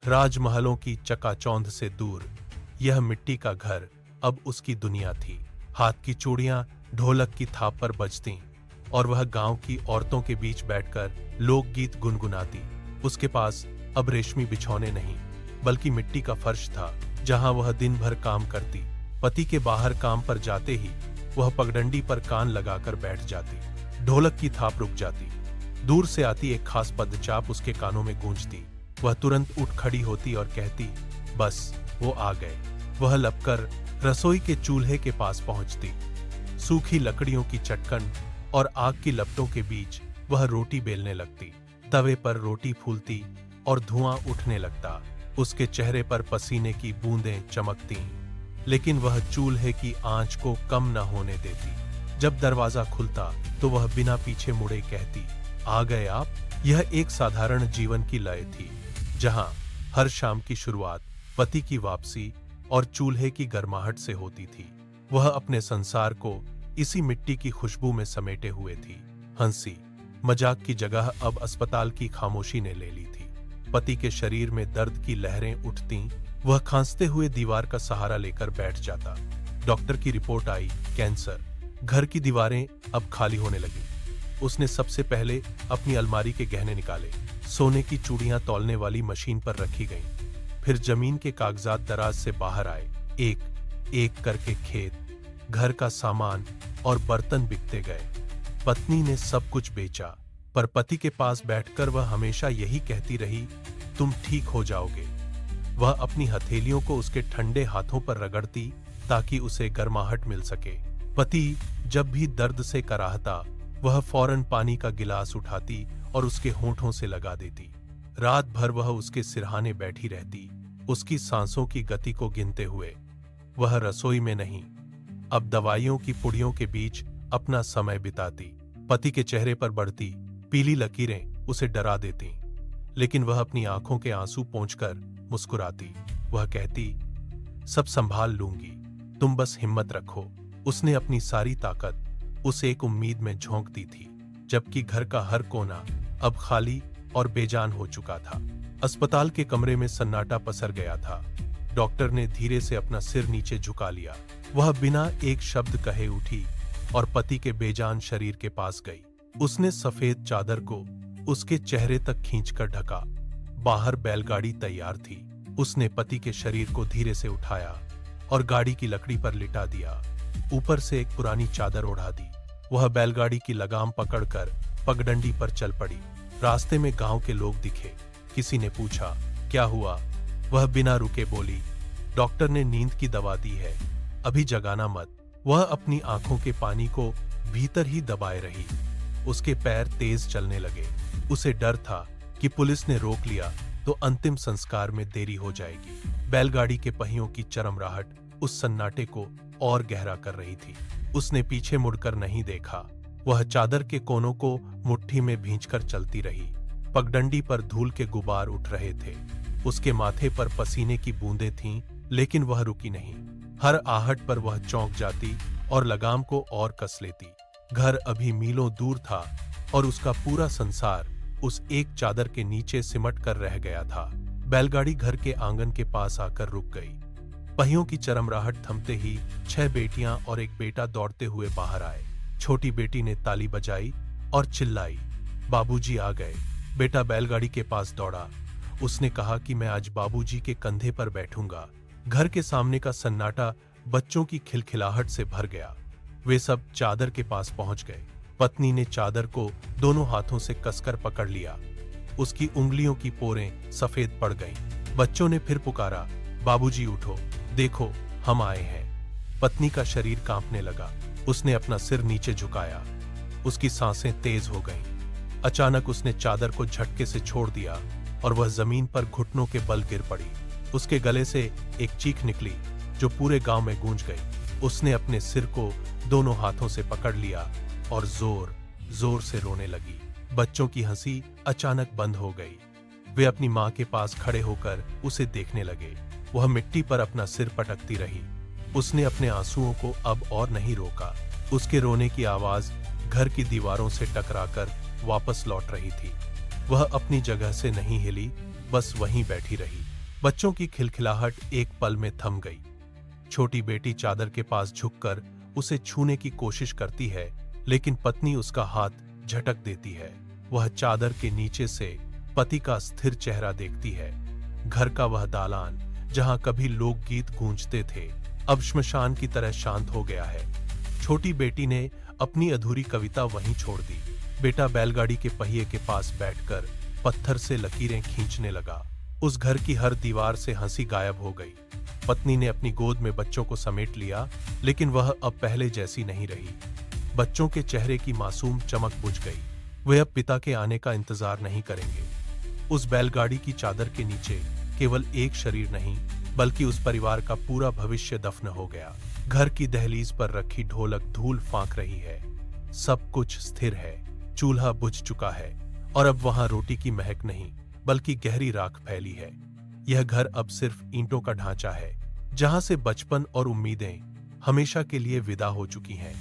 राजमहलों की चकाचौंध से दूर यह मिट्टी का घर अब उसकी दुनिया थी। हाथ की चूड़ियां ढोलक की थाप पर बजतीं और वह गांव की औरतों के बीच बैठकर लोकगीत गुनगुनाती। उसके पास अब रेशमी बिछौने नहीं, बल्कि मिट्टी का फर्श था, जहां वह दिन भर काम करती। पति के बाहर काम पर जाते ही वह पगडंडी पर कान लगाकर बैठ जाती। ढोलक की थाप रुक जाती। दूर से आती एक खास पदचाप उसके कानों में गूंजती। वह तुरंत उठ खड़ी होती और कहती, बस वो आ गए। वह लपकर रसोई के चूल्हे के पास पहुंचती। सूखी लकड़ियों की चटकन और आग की लपटों के बीच वह रोटी बेलने लगती। तवे पर रोटी फूलती और धुआं उठने लगता। उसके चेहरे पर पसीने की बूंदें चमकती, लेकिन वह चूल्हे की आंच को कम न होने देती। जब दरवाजा खुलता तो वह बिना पीछे मुड़े कहती, आ गए आप। यह एक साधारण जीवन की लय थी, जहां हर शाम की शुरुआत पति की वापसी और चूल्हे की गर्माहट से होती थी। वह अपने संसार को इसी मिट्टी की खुशबू में समेटे हुए थी। हंसी मजाक की जगह अब अस्पताल की खामोशी ने ले ली थी। पति के शरीर में दर्द की लहरें उठती। वह खांसते हुए दीवार का सहारा लेकर बैठ जाता। डॉक्टर की रिपोर्ट आई, कैंसर। घर की दीवारें अब खाली होने लगी। उसने सबसे पहले अपनी अलमारी के गहने निकाले। सोने की चूड़ियां तौलने वाली मशीन पर रखी गईं। फिर जमीन के कागजात दराज से बाहर आए। एक एक करके खेत, घर का सामान और बर्तन बिकते गए। पत्नी ने सब कुछ बेचा, पर पति के पास बैठकर वह हमेशा यही कहती रही, तुम ठीक हो जाओगे। वह अपनी हथेलियों को उसके ठंडे हाथों पर रगड़ती ताकि उसे गर्माहट मिल सके। पति जब भी दर्द से कराहता, वह फौरन पानी का गिलास उठाती और उसके होंठों से लगा देती। रात भर वह उसके सिरहाने बैठी रहती, उसकी सांसों की गति को गिनते हुए। वह रसोई में नहीं, अब दवाइयों की पुड़ियों के बीच अपना समय बिताती। पति के चेहरे पर बढ़ती पीली लकीरें उसे डरा देती, लेकिन वह अपनी आंखों के आंसू पोंछकर मुस्कुराती। वह कहती, सब संभाल लूंगी, तुम बस हिम्मत रखो। उसने अपनी सारी ताकत उस एक उम्मीद में झोंक दी थी, जबकि घर का हर कोना अब खाली और बेजान हो चुका था। अस्पताल के कमरे में सन्नाटा पसर गया था। डॉक्टर ने धीरे से अपना सिर नीचे झुका लिया। वह बिना एक शब्द कहे उठी और पति के बेजान शरीर के पास गई। उसने सफेद चादर को उसके चेहरे तक खींचकर ढका। बाहर बैलगाड़ी तैयार थी। उसने पति के शरीर को धीरे से उठाया और गाड़ी की लकड़ी पर लिटा दिया। ऊपर से एक पुरानी चादर ओढ़ा दी। वह बैलगाड़ी की लगाम पकड़कर पगडंडी पर चल पड़ी। रास्ते में गांव के लोग दिखे। किसी ने पूछा, क्या हुआ? वह बिना रुके बोली, डॉक्टर ने नींद की दवा दी है, अभी जगाना मत। वह अपनी आंखों के पानी को भीतर ही दबाए रही। उसके पैर तेज चलने लगे। उसे डर था कि पुलिस ने रोक लिया तो अंतिम संस्कार में देरी हो जाएगी। बैलगाड़ी के पहियों की चरमराहट उस सन्नाटे को और गहरा कर रही थी। उसने पीछे मुड़कर नहीं देखा। वह चादर के कोनों को मुट्ठी में भींचकर चलती रही। पगडंडी पर धूल के गुबार उठ रहे थे। उसके माथे पर पसीने की बूंदें थीं, लेकिन वह रुकी नहीं। हर आहट पर वह चौंक जाती और लगाम को और कस लेती। घर अभी मीलों दूर था और उसका पूरा संसार उस एक चादर के नीचे सिमट कर रह गया था। बैलगाड़ी घर के आंगन के पास आकर रुक गई। पहियों की चरमराहट थमते ही 6 बेटियां और एक बेटा दौड़ते हुए बाहर आए। छोटी बेटी ने ताली बजाई और चिल्लाई, बाबूजी आ गए। बेटा बैलगाड़ी के पास दौड़ा। उसने कहा कि मैं आज बाबूजी के कंधे पर बैठूंगा। घर के सामने का सन्नाटा बच्चों की खिलखिलाहट से भर गया। वे सब चादर के पास पहुंच गए। पत्नी ने चादर को दोनों हाथों से कसकर पकड़ लिया। उसकी उंगलियों की पोरें सफेद पड़ गईं। बच्चों ने फिर पुकारा, बाबूजी उठो, देखो हम आए हैं। पत्नी का शरीर कांपने लगा। उसने अपना सिर नीचे झुकाया। उसकी सांसें तेज हो गईं। अचानक उसने चादर को झटके से छोड़ दिया और वह जमीन पर घुटनों के बल गिर पड़ी। उसके गले से एक चीख निकली जो पूरे गांव में गूंज गई। उसने अपने सिर को दोनों हाथों से पकड़ लिया और जोर जोर से रोने लगी। बच्चों की हंसी अचानक बंद हो गई। वे अपनी मां के पास खड़े होकर उसे देखने लगे। वह मिट्टी पर अपना सिर पटकती रही। उसने अपने आंसुओं को अब और नहीं रोका। उसके रोने की आवाज घर की दीवारों से टकराकर वापस लौट रही थी। वह अपनी जगह से नहीं हिली, बस वहीं बैठी रही। बच्चों की खिलखिलाहट एक पल में थम गई। छोटी बेटी चादर के पास झुककर उसे छूने की कोशिश करती है, लेकिन पत्नी उसका हाथ झटक देती है। वह चादर के नीचे से पति का स्थिर चेहरा देखती है। घर का वह दालान जहां कभी लोकगीत गूंजते थे, अब श्मशान की तरह शांत हो गया है। छोटी बेटी ने अपनी अधूरी कविता वहीं छोड़ दी। बेटा बैलगाड़ी के पहिए के पास बैठकर पत्थर से लकीरें खींचने लगा। उस घर की हर दीवार से हंसी गायब हो गई। पत्नी ने अपनी गोद में बच्चों को समेट लिया, लेकिन वह अब पहले जैसी नहीं रही। बच्चों के चेहरे की मासूम चमक बुझ गई। वे अब पिता के आने का इंतजार नहीं करेंगे। उस बैलगाड़ी की चादर के नीचे केवल एक शरीर नहीं, बल्कि उस परिवार का पूरा भविष्य दफन हो गया। घर की दहलीज पर रखी ढोलक धूल फांक रही है। सब कुछ स्थिर है, चूल्हा बुझ चुका है और अब वहां रोटी की महक नहीं, बल्कि गहरी राख फैली है। यह घर अब सिर्फ ईंटों का ढांचा है, जहां से बचपन और उम्मीदें हमेशा के लिए विदा हो चुकी हैं।